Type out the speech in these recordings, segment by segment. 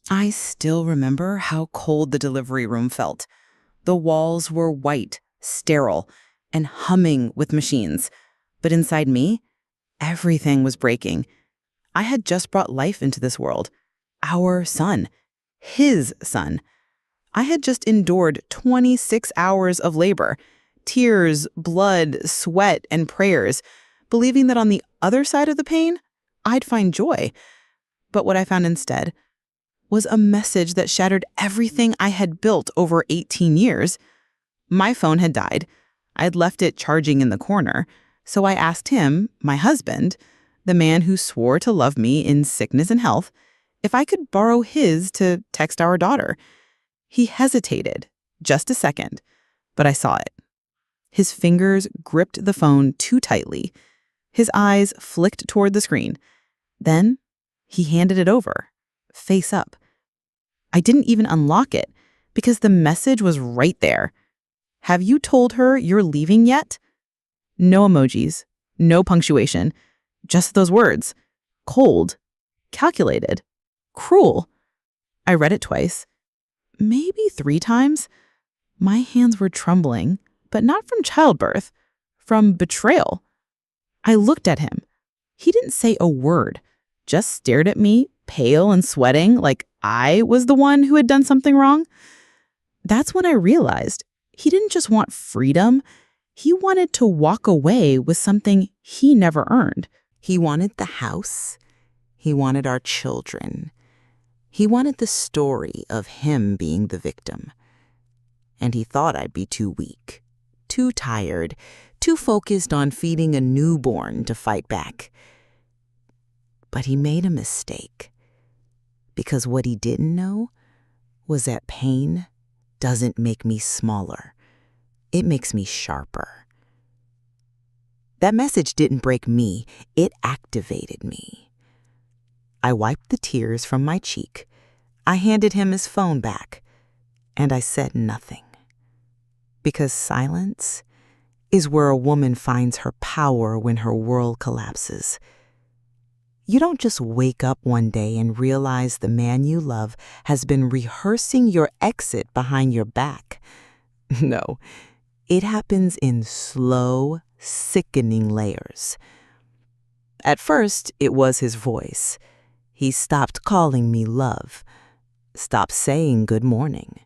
I still remember how cold the delivery room felt. The walls were white, sterile, and humming with machines. But inside me, everything was breaking. I had just brought life into this world. Our son. His son. I had just endured 26 hours of labor. Tears, blood, sweat, and prayers, believing that on the other side of the pain, I'd find joy. But what I found instead was a message that shattered everything I had built over 18 years. My phone had died. I had left it charging in the corner. So I asked him, my husband, the man who swore to love me in sickness and health, if I could borrow his to text our daughter. He hesitated just a second, but I saw it. His fingers gripped the phone too tightly. His eyes flicked toward the screen. Then he handed it over, face up. I didn't even unlock it because the message was right there. Have you told her you're leaving yet? No emojis, no punctuation, just those words. Cold, calculated, cruel. I read it twice, maybe 3 times. My hands were trembling, but not from childbirth, from betrayal. I looked at him. He didn't say a word, just stared at me, pale and sweating, like I was the one who had done something wrong. That's when I realized he didn't just want freedom. He wanted to walk away with something he never earned. He wanted the house. He wanted our children. He wanted the story of him being the victim. And he thought I'd be too weak, too tired, too focused on feeding a newborn to fight back. But he made a mistake. Because what he didn't know was that pain doesn't make me smaller. It makes me sharper. That message didn't break me. It activated me. I wiped the tears from my cheek. I handed him his phone back, and I said nothing. Because silence is where a woman finds her power when her world collapses. You don't just wake up one day and realize the man you love has been rehearsing your exit behind your back. No, it happens in slow, sickening layers. At first, it was his voice. He stopped calling me love, stopped saying good morning.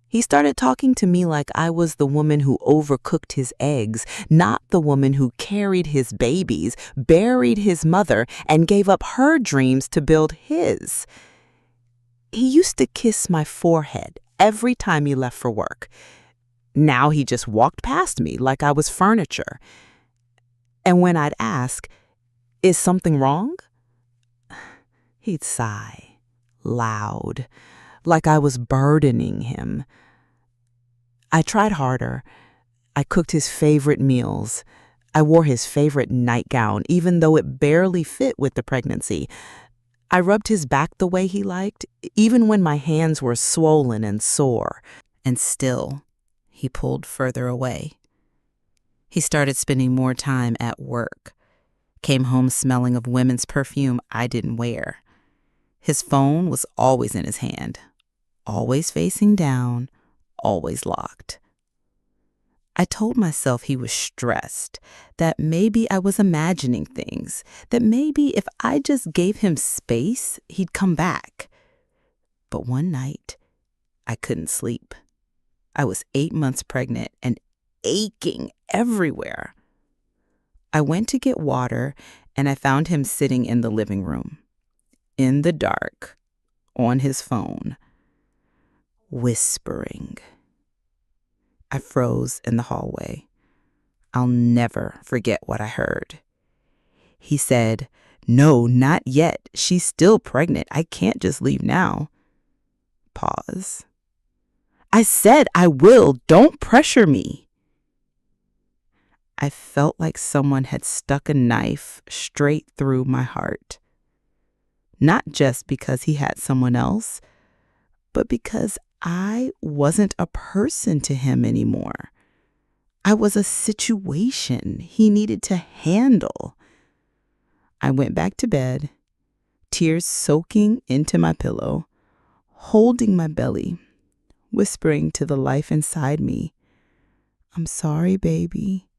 He started talking to me like I was the woman who overcooked his eggs, not the woman who carried his babies, buried his mother, and gave up her dreams to build his. He used to kiss my forehead every time he left for work. Now he just walked past me like I was furniture. And when I'd ask, "Is something wrong?" he'd sigh, loud, like I was burdening him. I tried harder. I cooked his favorite meals. I wore his favorite nightgown, even though it barely fit with the pregnancy. I rubbed his back the way he liked, even when my hands were swollen and sore. And still, he pulled further away. He started spending more time at work, came home smelling of women's perfume I didn't wear. His phone was always in his hand, always facing down, always locked. I told myself he was stressed, that maybe I was imagining things, that maybe if I just gave him space, he'd come back. But one night, I couldn't sleep. I was 8 months pregnant and aching everywhere. I went to get water, and I found him sitting in the living room, in the dark, on his phone, whispering. I froze in the hallway. I'll never forget what I heard. He said, "No, not yet. She's still pregnant. I can't just leave now." Pause. "I said I will. Don't pressure me." I felt like someone had stuck a knife straight through my heart. Not just because he had someone else, but because I wasn't a person to him anymore. I was a situation he needed to handle. I went back to bed, tears soaking into my pillow, holding my belly, whispering to the life inside me, "I'm sorry, baby.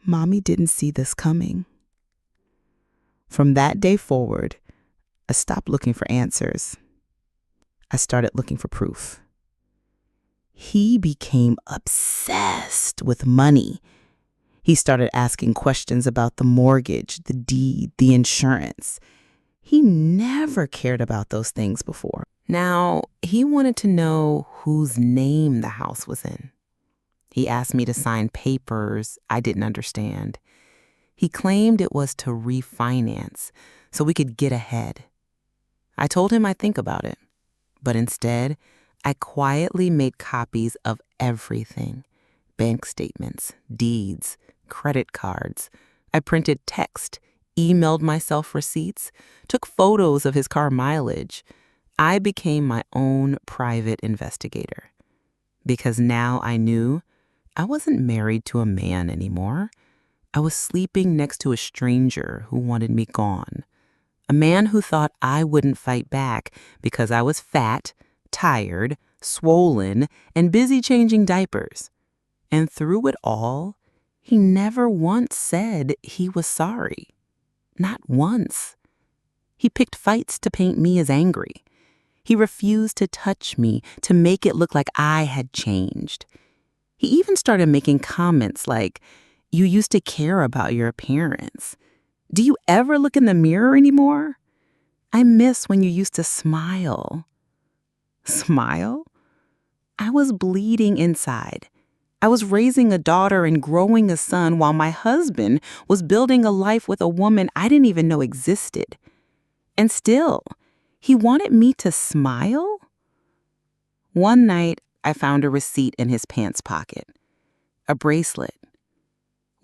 Mommy didn't see this coming." From that day forward, I stopped looking for answers. I started looking for proof. He became obsessed with money. He started asking questions about the mortgage, the deed, the insurance. He never cared about those things before. Now, he wanted to know whose name the house was in. He asked me to sign papers I didn't understand. He claimed it was to refinance so we could get ahead. I told him I'd think about it, but instead, I quietly made copies of everything: bank statements, deeds, credit cards. I printed text, emailed myself receipts, took photos of his car mileage. I became my own private investigator because now I knew I wasn't married to a man anymore. I was sleeping next to a stranger who wanted me gone. A man who thought I wouldn't fight back because I was fat, tired, swollen, and busy changing diapers. And through it all, he never once said he was sorry. Not once. He picked fights to paint me as angry. He refused to touch me to make it look like I had changed. He even started making comments like, "You used to care about your appearance. Do you ever look in the mirror anymore? I miss when you used to smile." Smile? I was bleeding inside. I was raising a daughter and growing a son while my husband was building a life with a woman I didn't even know existed. And still, he wanted me to smile? One night, I found a receipt in his pants pocket. A bracelet,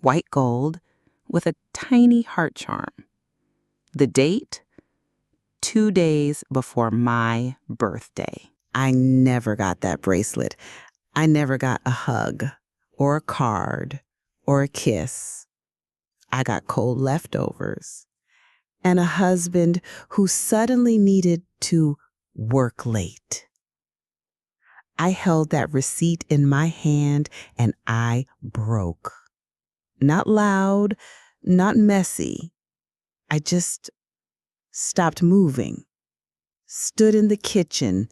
white gold, with a tiny heart charm. The date? 2 days before my birthday. I never got that bracelet. I never got a hug or a card or a kiss. I got cold leftovers and a husband who suddenly needed to work late. I held that receipt in my hand and I broke. Not loud, not messy. I just stopped moving, stood in the kitchen,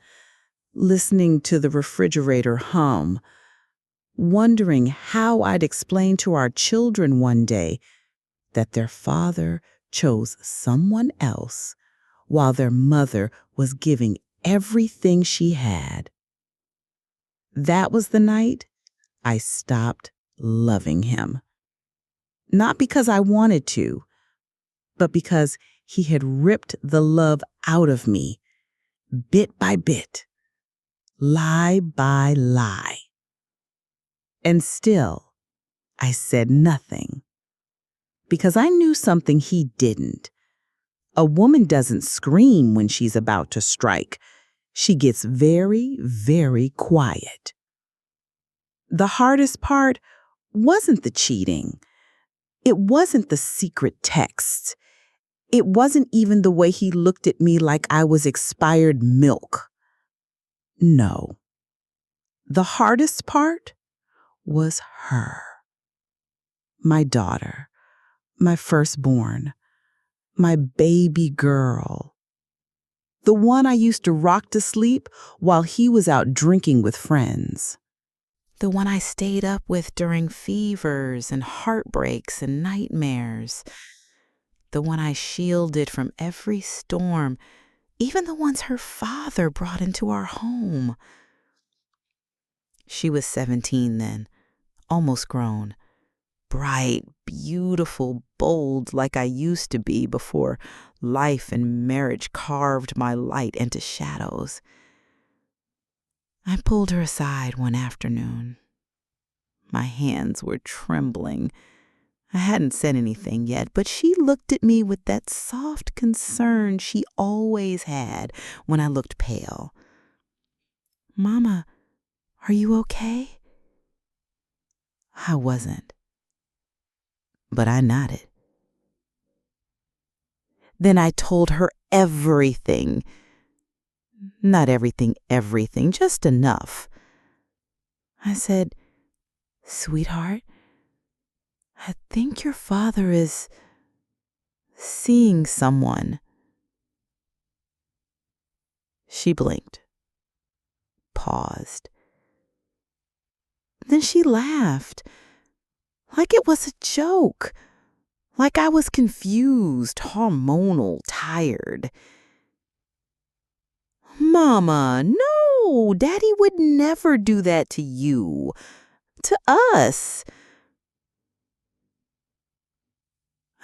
listening to the refrigerator hum, wondering how I'd explain to our children one day that their father chose someone else while their mother was giving everything she had. That was the night I stopped loving him. Not because I wanted to, but because he had ripped the love out of me, bit by bit, lie by lie. And still, I said nothing, because I knew something he didn't. A woman doesn't scream when she's about to strike. She gets very, very quiet. The hardest part wasn't the cheating. It wasn't the secret texts. It wasn't even the way he looked at me like I was expired milk. No. The hardest part was her. My daughter, my firstborn, my baby girl. The one I used to rock to sleep while he was out drinking with friends. The one I stayed up with during fevers and heartbreaks and nightmares. The one I shielded from every storm, even the ones her father brought into our home. She was 17 then, almost grown. Bright, beautiful, bold like I used to be before life and marriage carved my light into shadows. I pulled her aside one afternoon. My hands were trembling. I hadn't said anything yet, but she looked at me with that soft concern she always had when I looked pale. "Mama, are you okay?" I wasn't, but I nodded. Then I told her everything. Not everything, just enough. I said, "Sweetheart, I think your father is seeing someone." She blinked, paused. Then she laughed, like it was a joke, like I was confused, hormonal, tired. "Mama, no, Daddy would never do that to you, to us."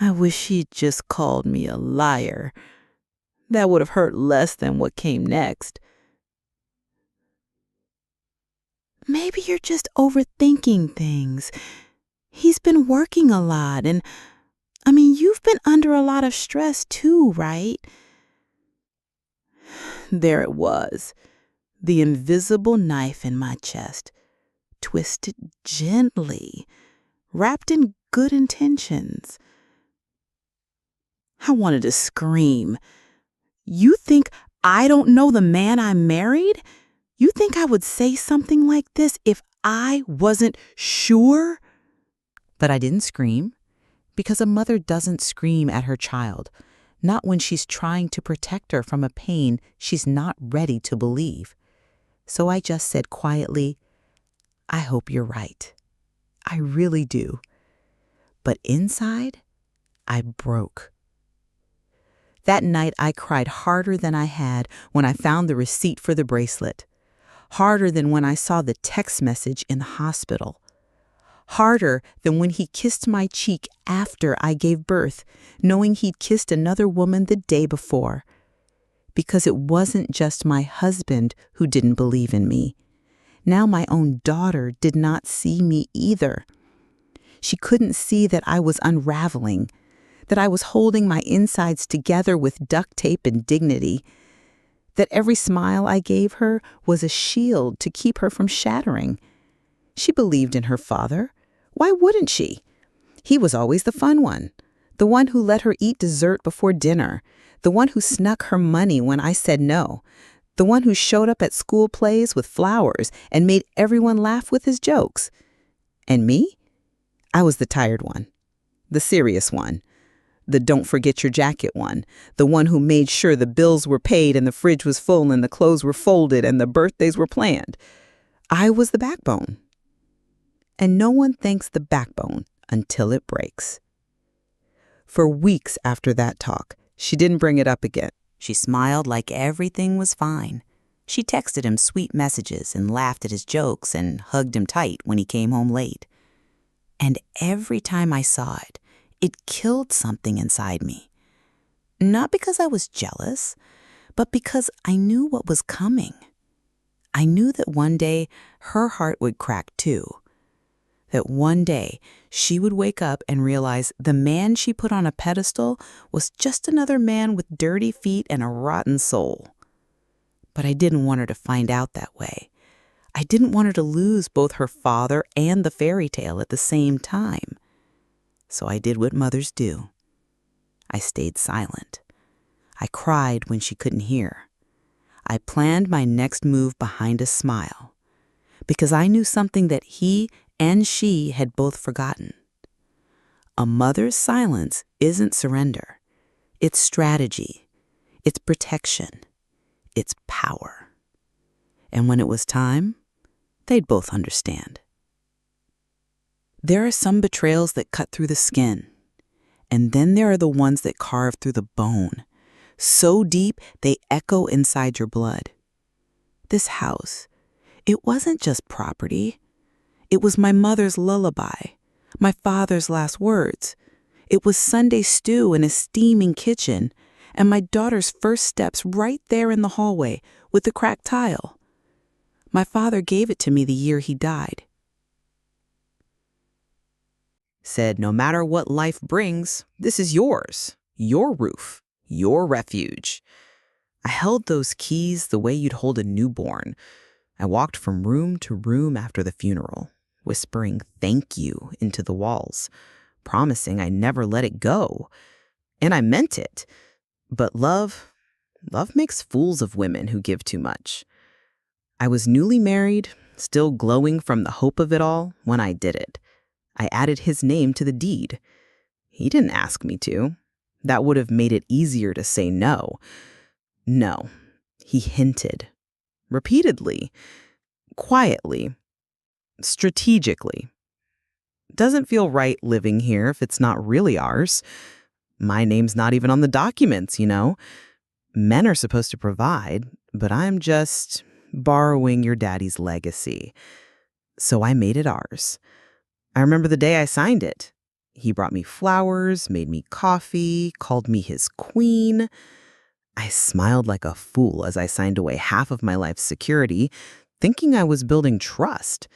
I wish she'd just called me a liar. That would have hurt less than what came next. "Maybe you're just overthinking things. He's been working a lot, and you've been under a lot of stress too, right?" There it was, the invisible knife in my chest, twisted gently, wrapped in good intentions. I wanted to scream. "You think I don't know the man I married? You think I would say something like this if I wasn't sure?" But I didn't scream, because a mother doesn't scream at her child, not when she's trying to protect her from a pain she's not ready to believe. So I just said quietly, "I hope you're right. I really do." But inside, I broke. That night, I cried harder than I had when I found the receipt for the bracelet, harder than when I saw the text message in the hospital, harder than when he kissed my cheek after I gave birth, knowing he'd kissed another woman the day before. Because it wasn't just my husband who didn't believe in me. Now my own daughter did not see me either. She couldn't see that I was unraveling, that I was holding my insides together with duct tape and dignity, that every smile I gave her was a shield to keep her from shattering. She believed in her father. Why wouldn't she? He was always the fun one, the one who let her eat dessert before dinner, the one who snuck her money when I said no, the one who showed up at school plays with flowers and made everyone laugh with his jokes. And me? I was the tired one, the serious one, the don't forget your jacket one, the one who made sure the bills were paid and the fridge was full and the clothes were folded and the birthdays were planned. I was the backbone. And no one thanks the backbone until it breaks. For weeks after that talk, she didn't bring it up again. She smiled like everything was fine. She texted him sweet messages and laughed at his jokes and hugged him tight when he came home late. And every time I saw it, it killed something inside me. Not because I was jealous, but because I knew what was coming. I knew that one day her heart would crack too. That one day she would wake up and realize the man she put on a pedestal was just another man with dirty feet and a rotten soul. But I didn't want her to find out that way. I didn't want her to lose both her father and the fairy tale at the same time. So I did what mothers do. I stayed silent. I cried when she couldn't hear. I planned my next move behind a smile, because I knew something that he and she had both forgotten. A mother's silence isn't surrender. It's strategy. It's protection. It's power. And when it was time, they'd both understand. There are some betrayals that cut through the skin, and then there are the ones that carve through the bone, so deep they echo inside your blood. This house, it wasn't just property. It was my mother's lullaby, my father's last words. It was Sunday stew in a steaming kitchen, and my daughter's first steps right there in the hallway with the cracked tile. My father gave it to me the year he died. Said, "No matter what life brings, this is yours, your roof, your refuge." I held those keys the way you'd hold a newborn. I walked from room to room after the funeral, whispering thank you into the walls, promising I never let it go. And I meant it. But love, Love makes fools of women who give too much. I was newly married, still glowing from the hope of it all, when I did it. I added his name to the deed. He didn't ask me to. That would have made it easier to say no. No, he hinted. Repeatedly. Quietly. Strategically. Doesn't feel right living here if it's not really ours. My name's not even on the documents, you know. Men are supposed to provide, but I'm just borrowing your daddy's legacy. So I made it ours. I remember the day I signed it. He brought me flowers, made me coffee, called me his queen. I smiled like a fool as I signed away half of my life's security, thinking I was building trust.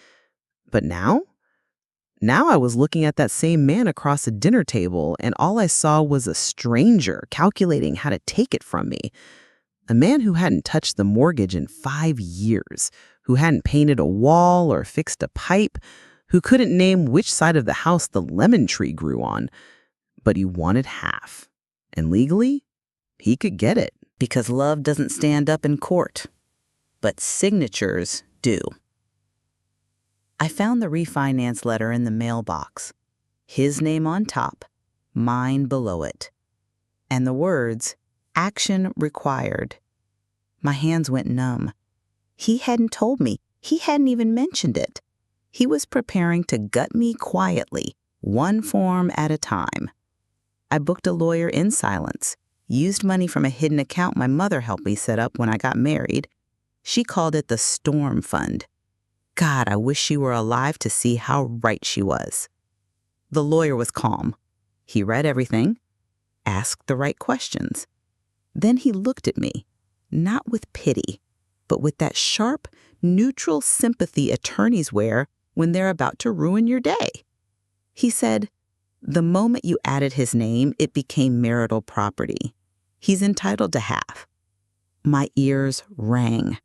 But now? Now I was looking at that same man across a dinner table, and all I saw was a stranger calculating how to take it from me. A man who hadn't touched the mortgage in 5 years, who hadn't painted a wall or fixed a pipe, who couldn't name which side of the house the lemon tree grew on. But he wanted half. And legally, he could get it. Because love doesn't stand up in court, but signatures do. I found the refinance letter in the mailbox. His name on top, mine below it. And the words, action required. My hands went numb. He hadn't told me. He hadn't even mentioned it. He was preparing to gut me quietly, one form at a time. I booked a lawyer in silence, used money from a hidden account my mother helped me set up when I got married. She called it the Storm Fund. God, I wish she were alive to see how right she was. The lawyer was calm. He read everything, asked the right questions. Then he looked at me, not with pity, but with that sharp, neutral sympathy attorneys wear when they're about to ruin your day. He said, the moment you added his name, it became marital property. He's entitled to half. My ears rang.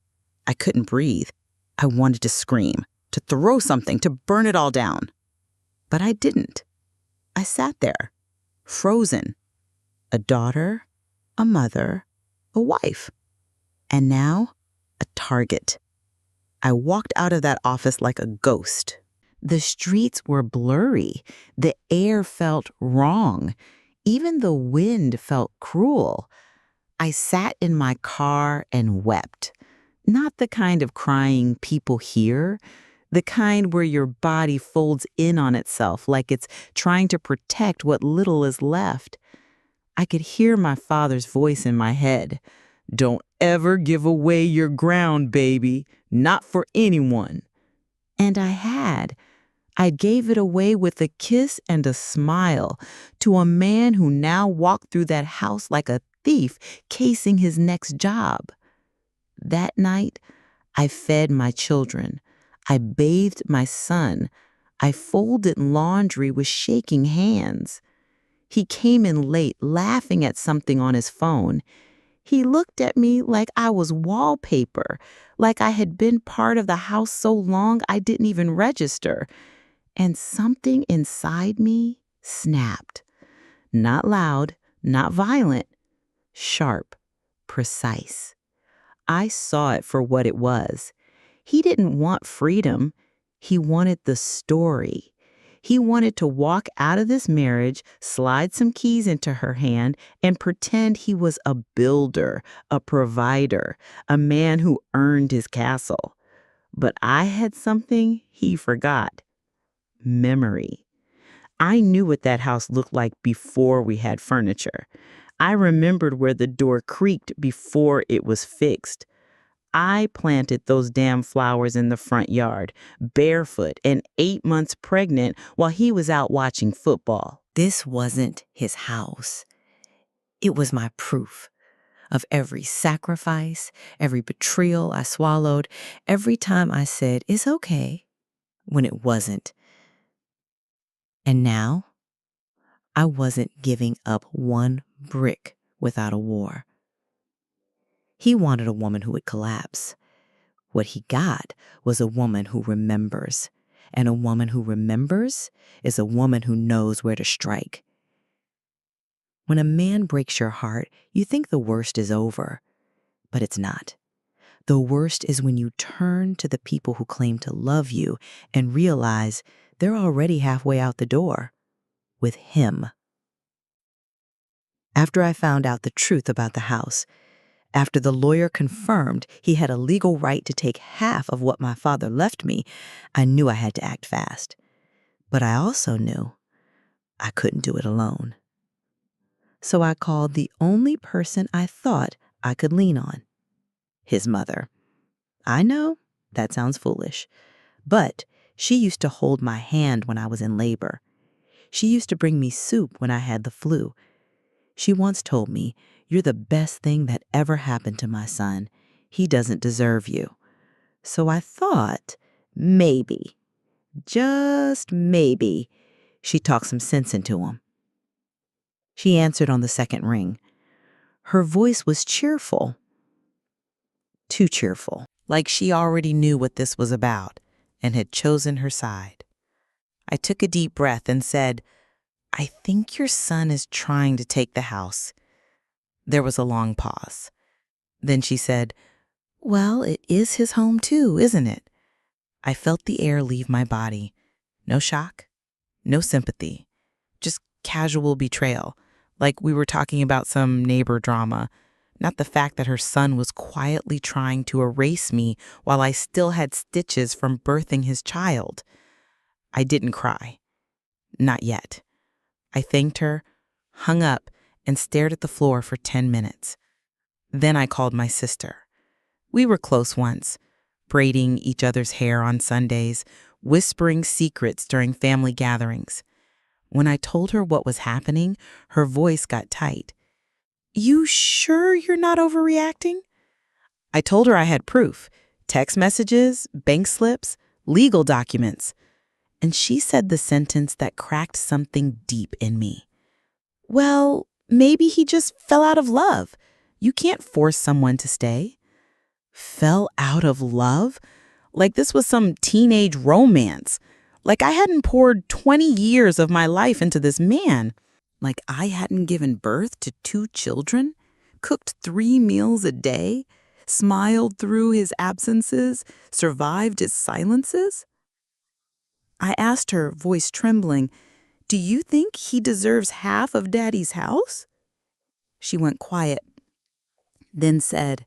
I couldn't breathe. I wanted to scream, to throw something, to burn it all down. But I didn't. I sat there, frozen. A daughter, a mother, a wife. And now, a target. I walked out of that office like a ghost. The streets were blurry. The air felt wrong. Even the wind felt cruel. I sat in my car and wept. Not the kind of crying people hear, the kind where your body folds in on itself like it's trying to protect what little is left. I could hear my father's voice in my head. Don't ever give away your ground, baby. Not for anyone. And I had. I gave it away with a kiss and a smile to a man who now walked through that house like a thief casing his next job. That night, I fed my children. I bathed my son. I folded laundry with shaking hands. He came in late, laughing at something on his phone. He looked at me like I was wallpaper, like I had been part of the house so long I didn't even register. And something inside me snapped. Not loud, not violent, sharp, precise. I saw it for what it was. He didn't want freedom. He wanted the story. He wanted to walk out of this marriage, slide some keys into her hand, and pretend he was a builder, a provider, a man who earned his castle. But I had something he forgot. Memory. I knew what that house looked like before we had furniture. I remembered where the door creaked before it was fixed. I planted those damn flowers in the front yard, barefoot and 8 months pregnant while he was out watching football. This wasn't his house. It was my proof of every sacrifice, every betrayal I swallowed, every time I said, it's okay, when it wasn't. And now, I wasn't giving up one brick without a war. He wanted a woman who would collapse. What he got was a woman who remembers. And a woman who remembers is a woman who knows where to strike. When a man breaks your heart, you think the worst is over. but it's not. The worst is when you turn to the people who claim to love you and realize they're already halfway out the door with him. After I found out the truth about the house, after the lawyer confirmed he had a legal right to take half of what my father left me, I knew I had to act fast. But I also knew I couldn't do it alone. So I called the only person I thought I could lean on, his mother. I know that sounds foolish, but she used to hold my hand when I was in labor. She used to bring me soup when I had the flu. She once told me, "You're the best thing that ever happened to my son. He doesn't deserve you." So I thought, maybe, just maybe, she talked some sense into him. She answered on the second ring. Her voice was cheerful. Too cheerful, like she already knew what this was about and had chosen her side. I took a deep breath and said, "I think your son is trying to take the house." There was a long pause. Then she said, "Well, it is his home too, isn't it?" I felt the air leave my body. No shock, no sympathy, just casual betrayal, like we were talking about some neighbor drama, not the fact that her son was quietly trying to erase me while I still had stitches from birthing his child. I didn't cry. Not yet. I thanked her, hung up, and stared at the floor for 10 minutes. Then I called my sister. We were close once, braiding each other's hair on Sundays, whispering secrets during family gatherings. When I told her what was happening, her voice got tight. "You sure you're not overreacting?" I told her I had proof, text messages, bank slips, legal documents. And she said the sentence that cracked something deep in me. "Well, maybe he just fell out of love. You can't force someone to stay." Fell out of love? Like this was some teenage romance. Like I hadn't poured 20 years of my life into this man. Like I hadn't given birth to 2 children, cooked 3 meals a day, smiled through his absences, survived his silences. I asked her, voice trembling, "Do you think he deserves half of Daddy's house?" She went quiet, then said,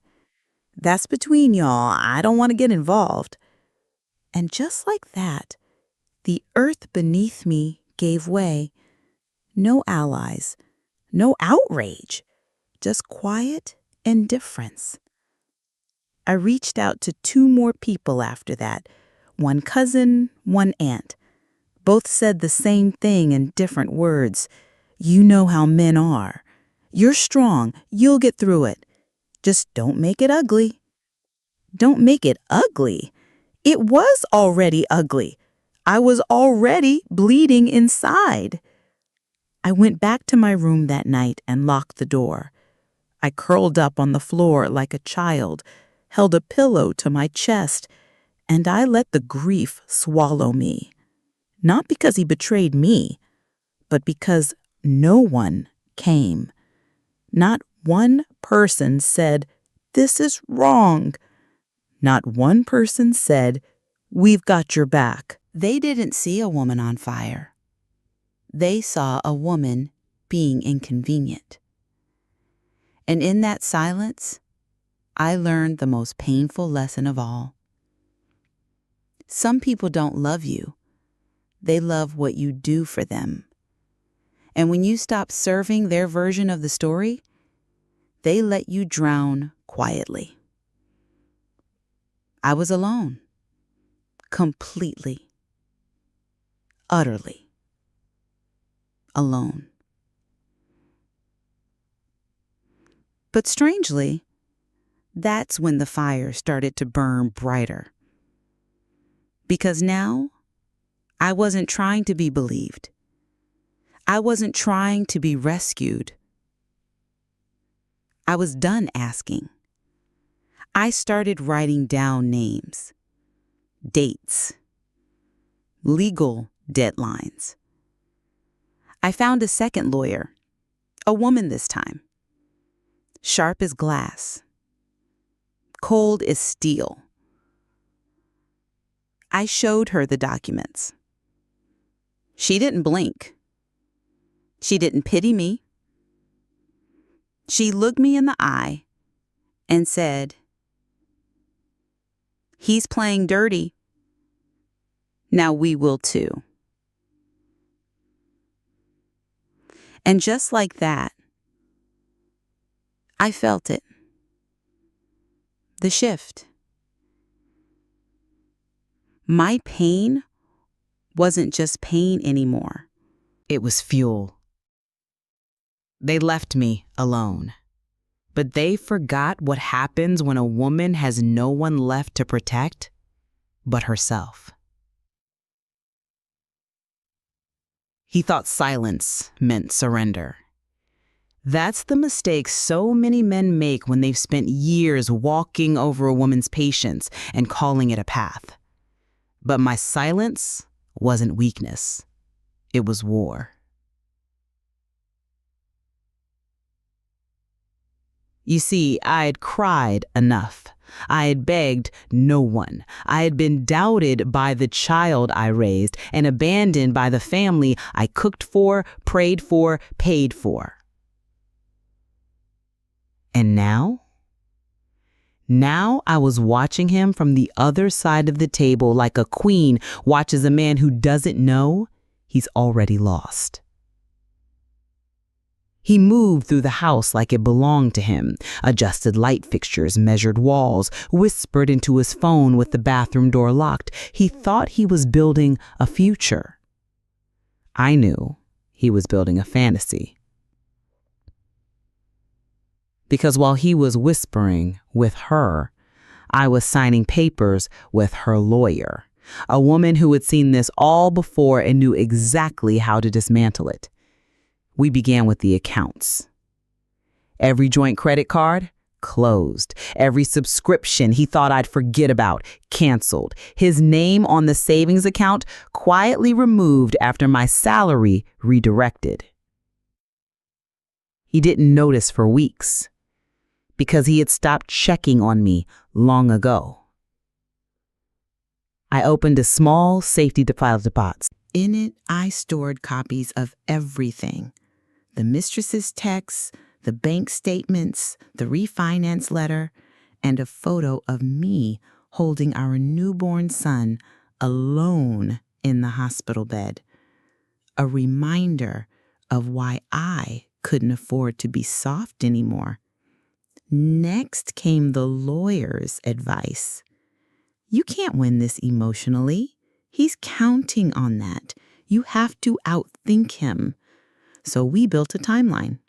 "That's between y'all. I don't want to get involved." And just like that, the earth beneath me gave way. No allies, no outrage, just quiet indifference. I reached out to 2 more people after that, one cousin, one aunt. Both said the same thing in different words. "You know how men are. You're strong. You'll get through it. Just don't make it ugly." Don't make it ugly. It was already ugly. I was already bleeding inside. I went back to my room that night and locked the door. I curled up on the floor like a child, held a pillow to my chest, and I let the grief swallow me. Not because he betrayed me, but because no one came. Not one person said, "This is wrong." Not one person said, "We've got your back." They didn't see a woman on fire. They saw a woman being inconvenient. And in that silence, I learned the most painful lesson of all. Some people don't love you. They love what you do for them. And when you stop serving their version of the story, they let you drown quietly. I was alone. Completely. Utterly. Alone. But strangely, that's when the fire started to burn brighter. Because now, I wasn't trying to be believed. I wasn't trying to be rescued. I was done asking. I started writing down names, dates, legal deadlines. I found a second lawyer, a woman this time, sharp as glass, Cold as steel. I showed her the documents. She didn't blink. She didn't pity me. She looked me in the eye and said, "He's playing dirty. Now we will too." And just like that, I felt it. The shift. My pain wasn't just pain anymore. It was fuel. They left me alone. But they forgot what happens when a woman has no one left to protect but herself. He thought silence meant surrender. That's the mistake so many men make when they've spent years walking over a woman's patience and calling it a path. But my silence wasn't weakness. It was war. You see, I had cried enough. I had begged no one. I had been doubted by the child I raised and abandoned by the family I cooked for, prayed for, paid for. And now? Now I was watching him from the other side of the table like a queen watches a man who doesn't know he's already lost. He moved through the house like it belonged to him, adjusted light fixtures, measured walls, whispered into his phone with the bathroom door locked. He thought he was building a future. I knew he was building a fantasy. Because while he was whispering with her, I was signing papers with her lawyer, a woman who had seen this all before and knew exactly how to dismantle it. We began with the accounts. Every joint credit card, closed. Every subscription he thought I'd forget about, canceled. His name on the savings account quietly removed after my salary redirected. He didn't notice for weeks because he had stopped checking on me long ago. I opened a small safety deposit box. In it, I stored copies of everything. The mistress's texts, the bank statements, the refinance letter, and a photo of me holding our newborn son alone in the hospital bed. A reminder of why I couldn't afford to be soft anymore. Next came the lawyer's advice. You can't win this emotionally. He's counting on that. You have to outthink him. So we built a timeline,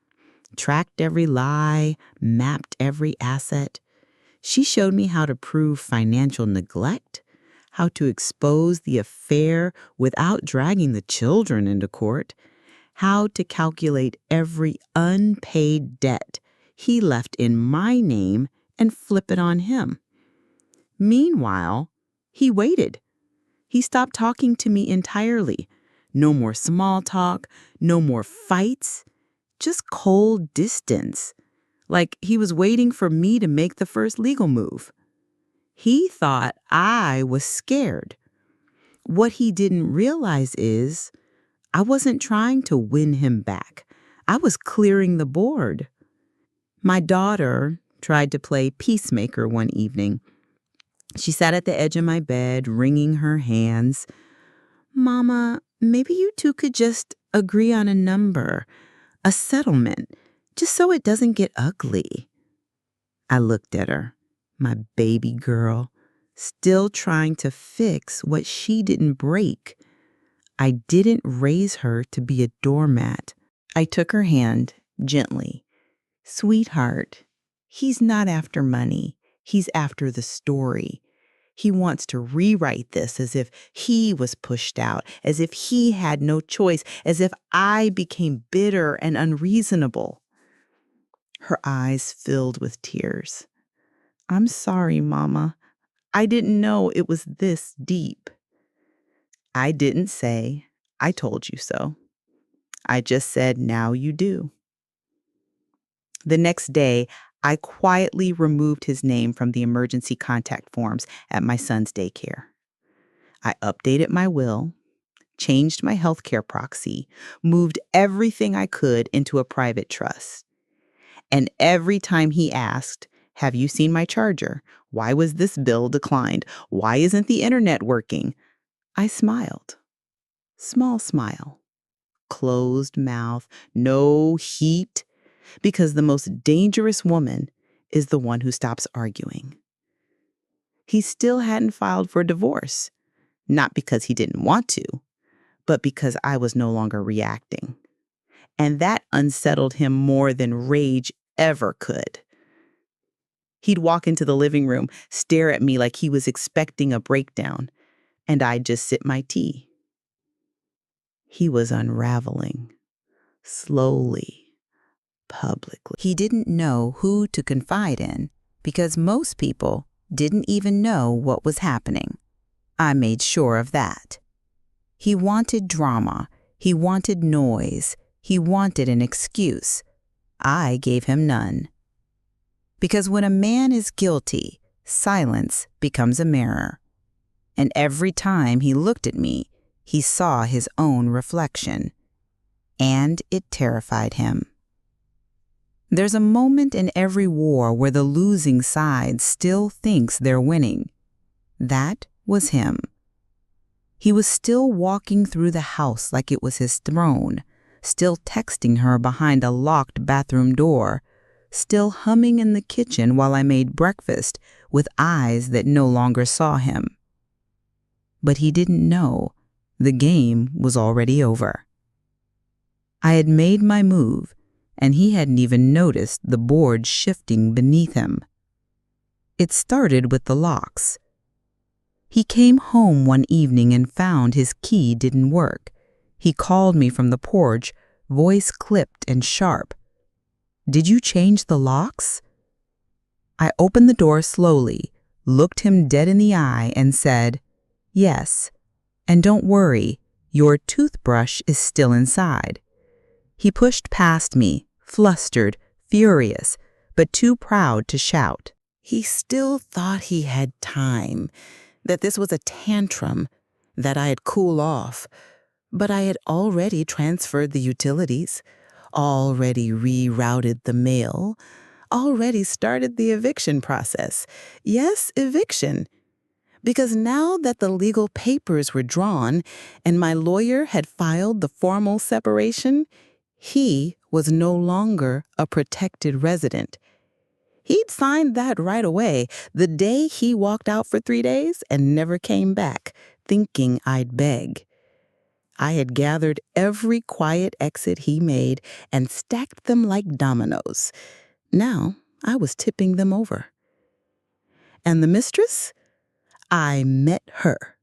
tracked every lie, mapped every asset. She showed me how to prove financial neglect, how to expose the affair without dragging the children into court, how to calculate every unpaid debt he left in my name and flip it on him. Meanwhile, he waited. He stopped talking to me entirely. No more small talk, no more fights, just cold distance, like he was waiting for me to make the first legal move. He thought I was scared. What he didn't realize is I wasn't trying to win him back. I was clearing the board. My daughter tried to play peacemaker one evening. She sat at the edge of my bed, wringing her hands. "Mama, maybe you two could just agree on a number, a settlement, just so it doesn't get ugly." I looked at her, my baby girl, still trying to fix what she didn't break. I didn't raise her to be a doormat. I took her hand gently. "Sweetheart, he's not after money. He's after the story. He wants to rewrite this as if he was pushed out, as if he had no choice, as if I became bitter and unreasonable." Her eyes filled with tears. "I'm sorry, Mama. I didn't know it was this deep." I didn't say, "I told you so." I just said, "Now you do." The next day, I quietly removed his name from the emergency contact forms at my son's daycare. I updated my will, changed my healthcare proxy, moved everything I could into a private trust. And every time he asked, "Have you seen my charger? Why was this bill declined? Why isn't the internet working?" I smiled. Small smile. Closed mouth, no heat, because the most dangerous woman is the one who stops arguing. He still hadn't filed for divorce, not because he didn't want to, but because I was no longer reacting. And that unsettled him more than rage ever could. He'd walk into the living room, stare at me like he was expecting a breakdown, and I'd just sip my tea. He was unraveling, slowly, publicly. He didn't know who to confide in because most people didn't even know what was happening. I made sure of that. He wanted drama. He wanted noise. He wanted an excuse. I gave him none. Because when a man is guilty, silence becomes a mirror. And every time he looked at me, he saw his own reflection. And it terrified him. There's a moment in every war where the losing side still thinks they're winning. That was him. He was still walking through the house like it was his throne, still texting her behind a locked bathroom door, still humming in the kitchen while I made breakfast with eyes that no longer saw him. But he didn't know the game was already over. I had made my move, and he hadn't even noticed the board shifting beneath him. It started with the locks. He came home one evening and found his key didn't work. He called me from the porch, voice clipped and sharp. "Did you change the locks?" I opened the door slowly, looked him dead in the eye, and said, "Yes, and don't worry, your toothbrush is still inside." He pushed past me, flustered, furious, but too proud to shout. He still thought he had time, that this was a tantrum, that I'd cool off. But I had already transferred the utilities, already rerouted the mail, already started the eviction process. Yes, eviction. Because now that the legal papers were drawn and my lawyer had filed the formal separation, he was no longer a protected resident. He'd signed that right away, the day he walked out for 3 days and never came back, thinking I'd beg. I had gathered every quiet exit he made and stacked them like dominoes. Now I was tipping them over. And the mistress? I met her.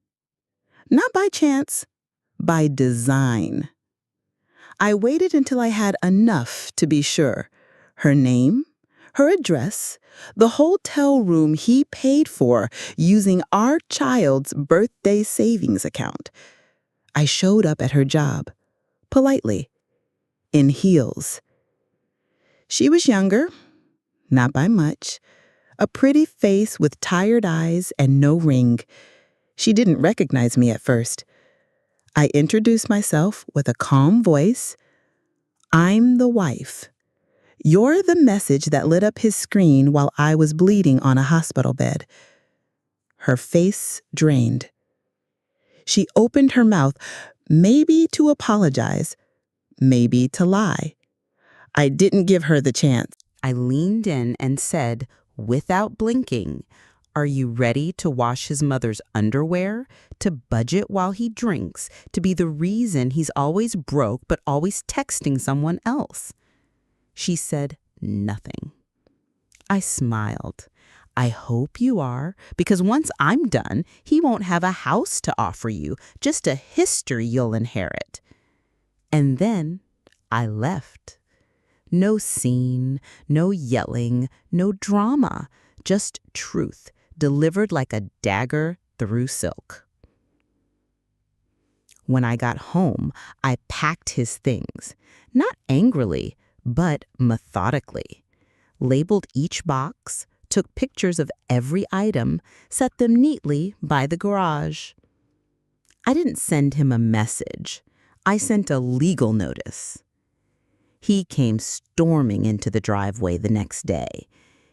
Not by chance, by design. I waited until I had enough to be sure. Her name, her address, the hotel room he paid for using our child's birthday savings account. I showed up at her job, politely, in heels. She was younger, not by much, a pretty face with tired eyes and no ring. She didn't recognize me at first. I introduced myself with a calm voice. "I'm the wife. You're the message that lit up his screen while I was bleeding on a hospital bed." Her face drained. She opened her mouth, maybe to apologize, maybe to lie. I didn't give her the chance. I leaned in and said, without blinking, "Are you ready to wash his mother's underwear, to budget while he drinks, to be the reason he's always broke but always texting someone else?" She said nothing. I smiled. "I hope you are, because once I'm done, he won't have a house to offer you, just a history you'll inherit." And then I left. No scene, no yelling, no drama, just truth delivered like a dagger through silk. When I got home, I packed his things, not angrily, but methodically. labeled each box, took pictures of every item, set them neatly by the garage. I didn't send him a message. I sent a legal notice. He came storming into the driveway the next day.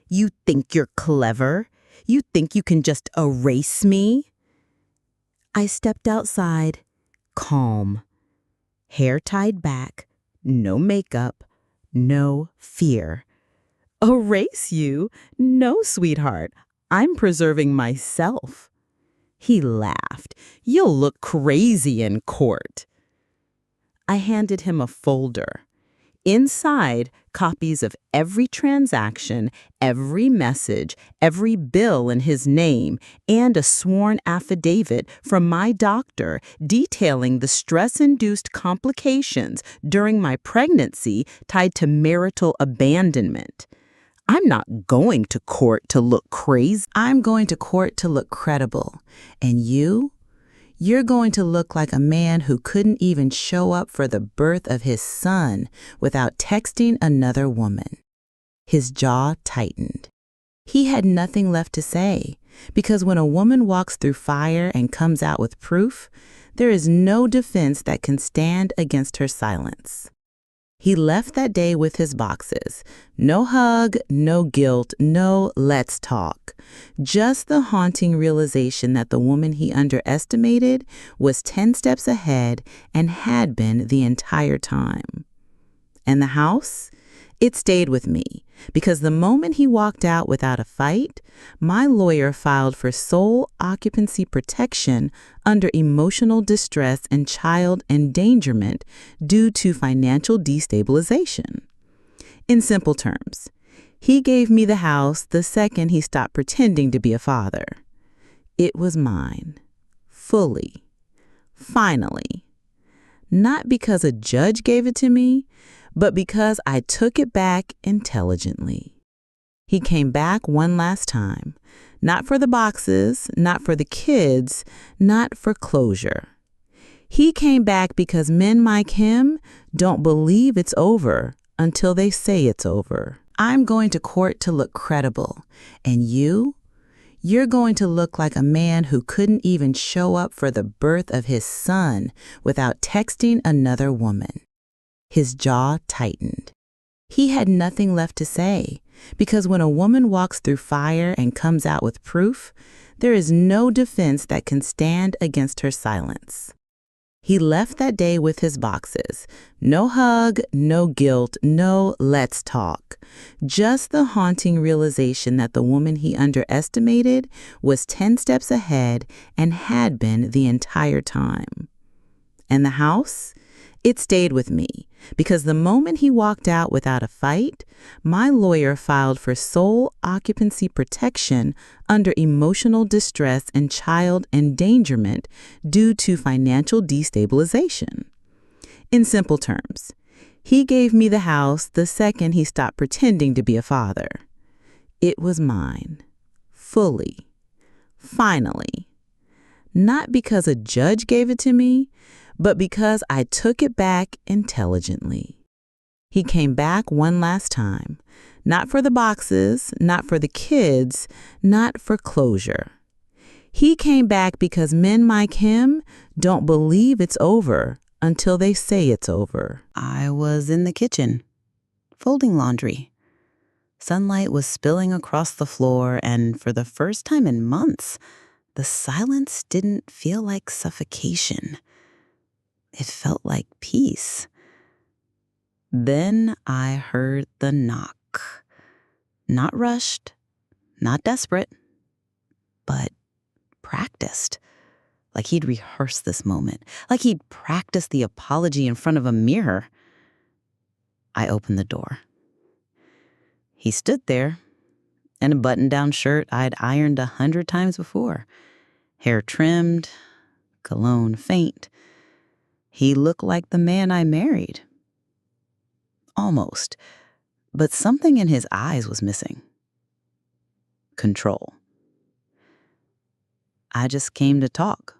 "You think you're clever? You think you can just erase me?" I stepped outside, calm, hair tied back, no makeup, no fear. "Erase you? No, sweetheart. I'm preserving myself." He laughed. "You'll look crazy in court." I handed him a folder. Inside, copies of every transaction, every message, every bill in his name, and a sworn affidavit from my doctor detailing the stress-induced complications during my pregnancy tied to marital abandonment. I'm not going to court to look crazy. I'm going to court to look credible. And you're going to look like a man who couldn't even show up for the birth of his son without texting another woman. His jaw tightened. He had nothing left to say, because when a woman walks through fire and comes out with proof, there is no defense that can stand against her silence. He left that day with his boxes. No hug, no guilt, no let's talk. Just the haunting realization that the woman he underestimated was 10 steps ahead and had been the entire time. And the house? It stayed with me, because the moment he walked out without a fight, my lawyer filed for sole occupancy protection under emotional distress and child endangerment due to financial destabilization. In simple terms, he gave me the house the second he stopped pretending to be a father. It was mine, fully, finally. Not because a judge gave it to me, but because I took it back intelligently. He came back one last time, not for the boxes, not for the kids, not for closure. He came back because men like him don't believe it's over until they say it's over. I'm going to court to look credible, and you're going to look like a man who couldn't even show up for the birth of his son without texting another woman. His jaw tightened. He had nothing left to say, because when a woman walks through fire and comes out with proof, there is no defense that can stand against her silence. He left that day with his boxes. No hug, no guilt, no let's talk. Just the haunting realization that the woman he underestimated was 10 steps ahead and had been the entire time. And the house? It stayed with me, because the moment he walked out without a fight, my lawyer filed for sole occupancy protection under emotional distress and child endangerment due to financial destabilization. In simple terms, he gave me the house the second he stopped pretending to be a father. It was mine, fully, finally. Not because a judge gave it to me, but because I took it back intelligently. He came back one last time, not for the boxes, not for the kids, not for closure. He came back because men like him don't believe it's over until they say it's over. I was in the kitchen, folding laundry. Sunlight was spilling across the floor, and for the first time in months, the silence didn't feel like suffocation. It felt like peace. Then I heard the knock. Not rushed, not desperate, but practiced. Like he'd rehearsed this moment, like he'd practiced the apology in front of a mirror. I opened the door. He stood there in a button-down shirt I'd ironed 100 times before. Hair trimmed, cologne faint. He looked like the man I married. Almost. But something in his eyes was missing. Control. "I just came to talk,"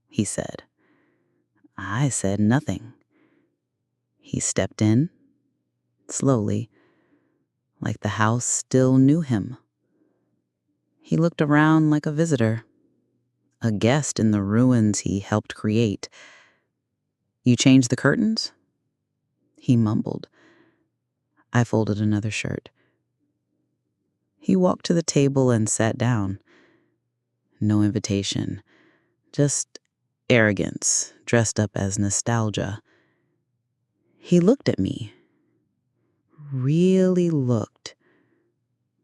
he said. I said nothing. He stepped in, slowly, like the house still knew him. He looked around like a visitor, a guest in the ruins he helped create. "You changed the curtains?" He mumbled. I folded another shirt. He walked to the table and sat down. No invitation, just arrogance dressed up as nostalgia. He looked at me, really looked,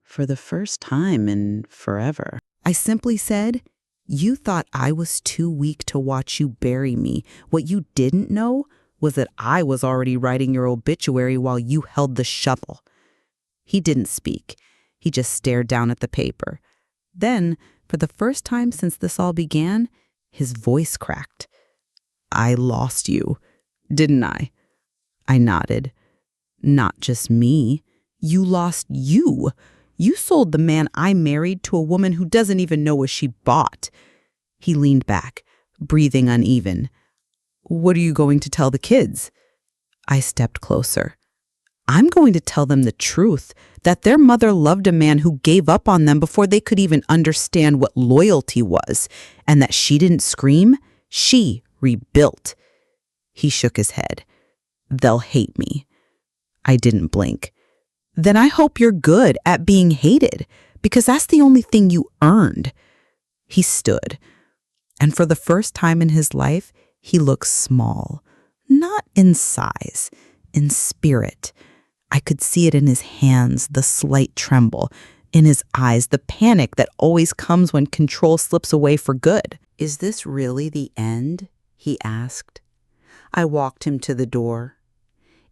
for the first time in forever. I simply said, "You thought I was too weak to watch you bury me. What you didn't know was that I was already writing your obituary while you held the shovel." He didn't speak. He just stared down at the paper. Then, for the first time since this all began, his voice cracked. "I lost you, didn't I?" I nodded. "Not just me. You lost you. You sold the man I married to a woman who doesn't even know what she bought." He leaned back, breathing uneven. "What are you going to tell the kids?" I stepped closer. "I'm going to tell them the truth, that their mother loved a man who gave up on them before they could even understand what loyalty was, and that she didn't scream, she rebuilt." He shook his head. "They'll hate me." I didn't blink. "Then I hope you're good at being hated, because that's the only thing you earned." He stood, and for the first time in his life, he looked small, not in size, in spirit. I could see it in his hands, the slight tremble, in his eyes, the panic that always comes when control slips away for good. "Is this really the end?" he asked. I walked him to the door.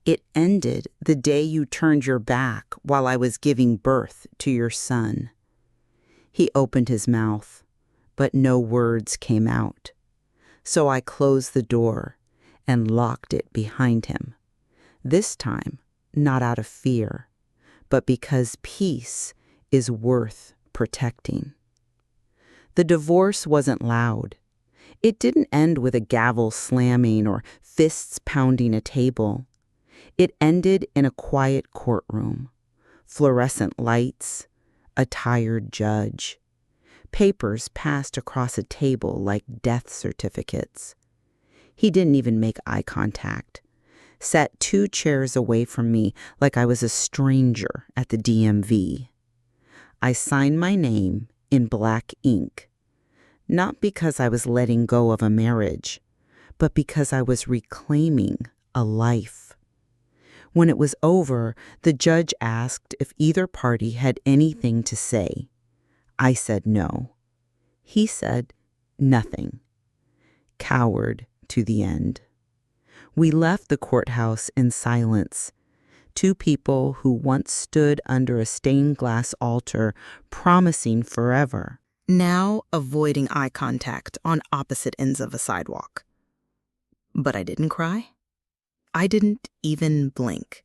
"It ended the day you turned your back while I was giving birth to your son." He opened his mouth, but no words came out. So I closed the door and locked it behind him. This time, not out of fear, but because peace is worth protecting. The divorce wasn't loud. It didn't end with a gavel slamming or fists pounding a table. It ended in a quiet courtroom, fluorescent lights, a tired judge. Papers passed across a table like death certificates. He didn't even make eye contact. Sat 2 chairs away from me like I was a stranger at the DMV. I signed my name in black ink, not because I was letting go of a marriage, but because I was reclaiming a life. When it was over, the judge asked if either party had anything to say. I said no. He said nothing. Cowered to the end. We left the courthouse in silence. 2 people who once stood under a stained glass altar promising forever, now avoiding eye contact on opposite ends of a sidewalk. But I didn't cry. I didn't even blink.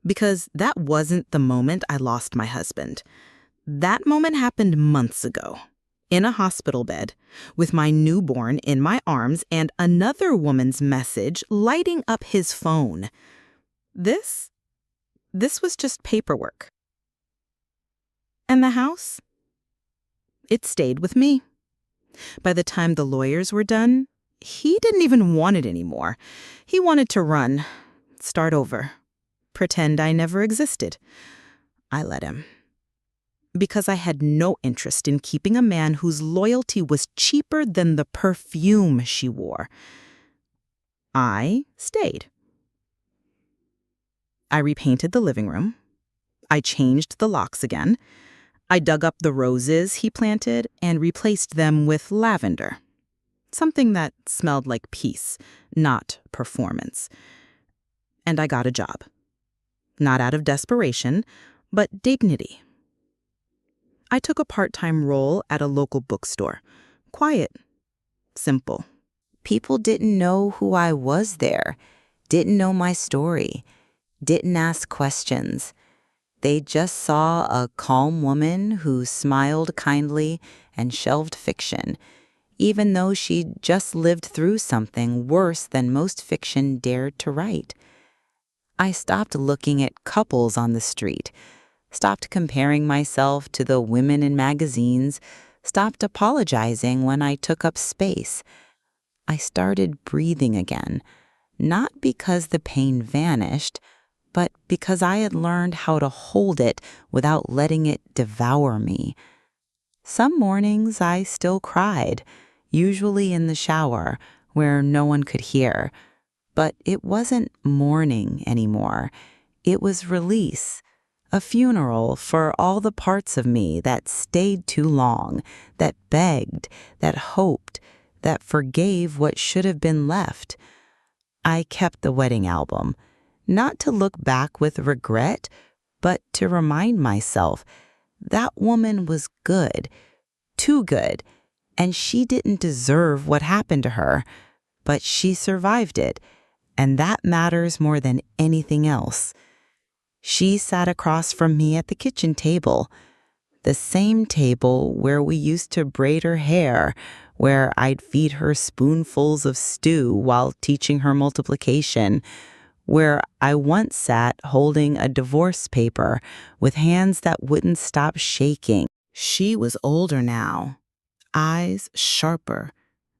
Because that wasn't the moment I lost my husband. That moment happened months ago, in a hospital bed, with my newborn in my arms and another woman's message lighting up his phone. This was just paperwork. And the house? It stayed with me. By the time the lawyers were done, he didn't even want it anymore. He wanted to run, start over, pretend I never existed. I let him. Because I had no interest in keeping a man whose loyalty was cheaper than the perfume she wore. I stayed. I repainted the living room. I changed the locks again. I dug up the roses he planted and replaced them with lavender. Something that smelled like peace, not performance. And I got a job. Not out of desperation, but dignity. I took a part-time role at a local bookstore. Quiet. Simple. People didn't know who I was there, didn't know my story, didn't ask questions. They just saw a calm woman who smiled kindly and shelved fiction, even though she'd just lived through something worse than most fiction dared to write. I stopped looking at couples on the street, stopped comparing myself to the women in magazines, stopped apologizing when I took up space. I started breathing again, not because the pain vanished, but because I had learned how to hold it without letting it devour me. Some mornings I still cried, usually in the shower, where no one could hear. But it wasn't mourning anymore. It was release, a funeral for all the parts of me that stayed too long, that begged, that hoped, that forgave what should have been left. I kept the wedding album, not to look back with regret, but to remind myself that woman was good, too good, and she didn't deserve what happened to her, but she survived it, and that matters more than anything else. She sat across from me at the kitchen table, the same table where we used to braid her hair, where I'd feed her spoonfuls of stew while teaching her multiplication, where I once sat holding a divorce paper with hands that wouldn't stop shaking. She was older now, eyes sharper,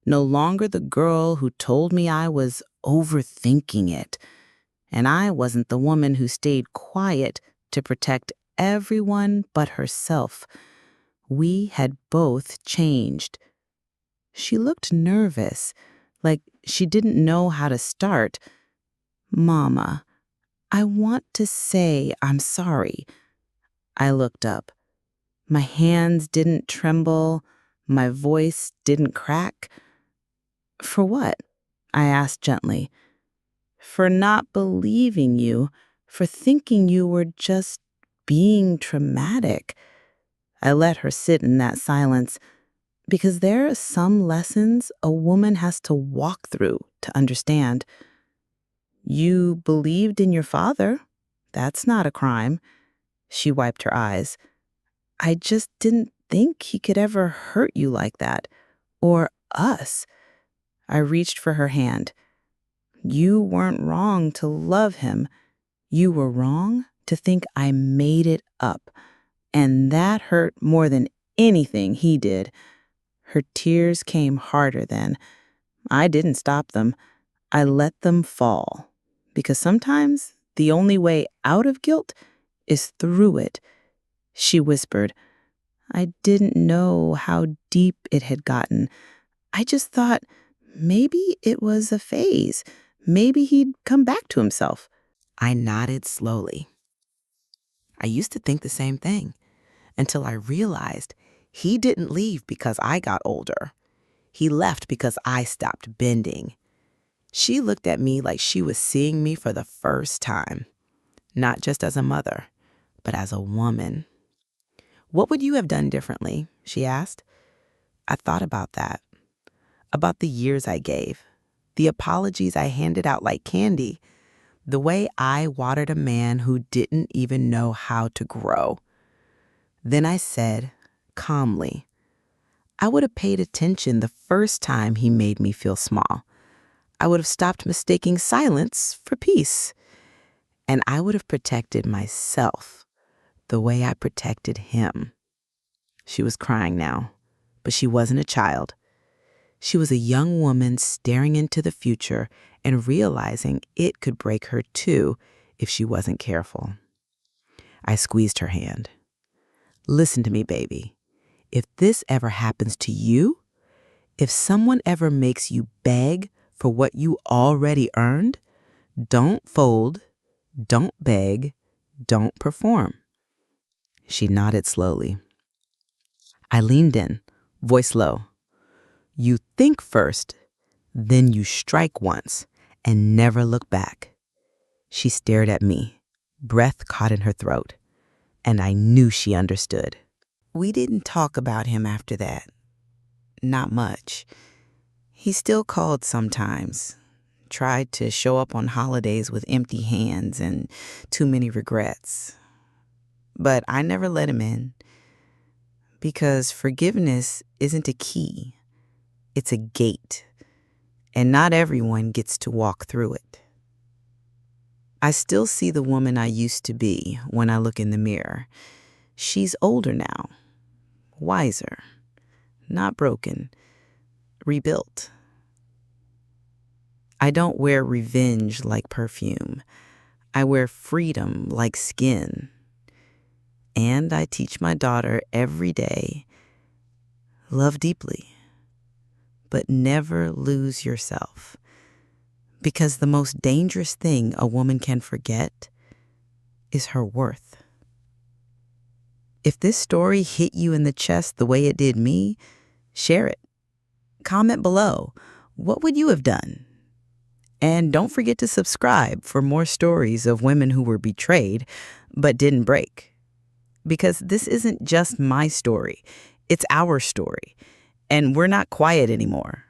no longer the girl who told me I was overthinking it. And I wasn't the woman who stayed quiet to protect everyone but herself. We had both changed. She looked nervous, like she didn't know how to start. "Mama, I want to say I'm sorry." I looked up. My hands didn't tremble. My voice didn't crack. "For what?" I asked gently. "For not believing you, for thinking you were just being traumatic." I let her sit in that silence, because there are some lessons a woman has to walk through to understand. "You believed in your father. That's not a crime." She wiped her eyes. "I just didn't think he could ever hurt you like that. Or us." I reached for her hand. "You weren't wrong to love him. You were wrong to think I made it up. And that hurt more than anything he did." Her tears came harder then. I didn't stop them. I let them fall. Because sometimes the only way out of guilt is through it. She whispered, "I didn't know how deep it had gotten. I just thought maybe it was a phase. Maybe he'd come back to himself." I nodded slowly. I used to think the same thing until I realized he didn't leave because I got older. He left because I stopped bending. She looked at me like she was seeing me for the first time, not just as a mother, but as a woman. "What would you have done differently?" she asked. I thought about that, about the years I gave, the apologies I handed out like candy, the way I watered a man who didn't even know how to grow. Then I said, calmly, I would have paid attention the first time he made me feel small. I would have stopped mistaking silence for peace. And I would have protected myself the way I protected him. She was crying now, but she wasn't a child. She was a young woman staring into the future and realizing it could break her too if she wasn't careful. I squeezed her hand. "Listen to me, baby. If this ever happens to you, if someone ever makes you beg for what you already earned, don't fold, don't beg, don't perform." She nodded slowly. I leaned in, voice low. "You think first, then you strike once, and never look back." She stared at me, breath caught in her throat, and I knew she understood. We didn't talk about him after that. Not much. He still called sometimes, tried to show up on holidays with empty hands and too many regrets. But I never let him in, because forgiveness isn't a key, it's a gate, and not everyone gets to walk through it. I still see the woman I used to be when I look in the mirror. She's older now, wiser, not broken, rebuilt. I don't wear revenge like perfume. I wear freedom like skin. And I teach my daughter every day, love deeply, but never lose yourself. Because the most dangerous thing a woman can forget is her worth. If this story hit you in the chest the way it did me, share it. Comment below. What would you have done? And don't forget to subscribe for more stories of women who were betrayed but didn't break. Because this isn't just my story, it's our story. And we're not quiet anymore.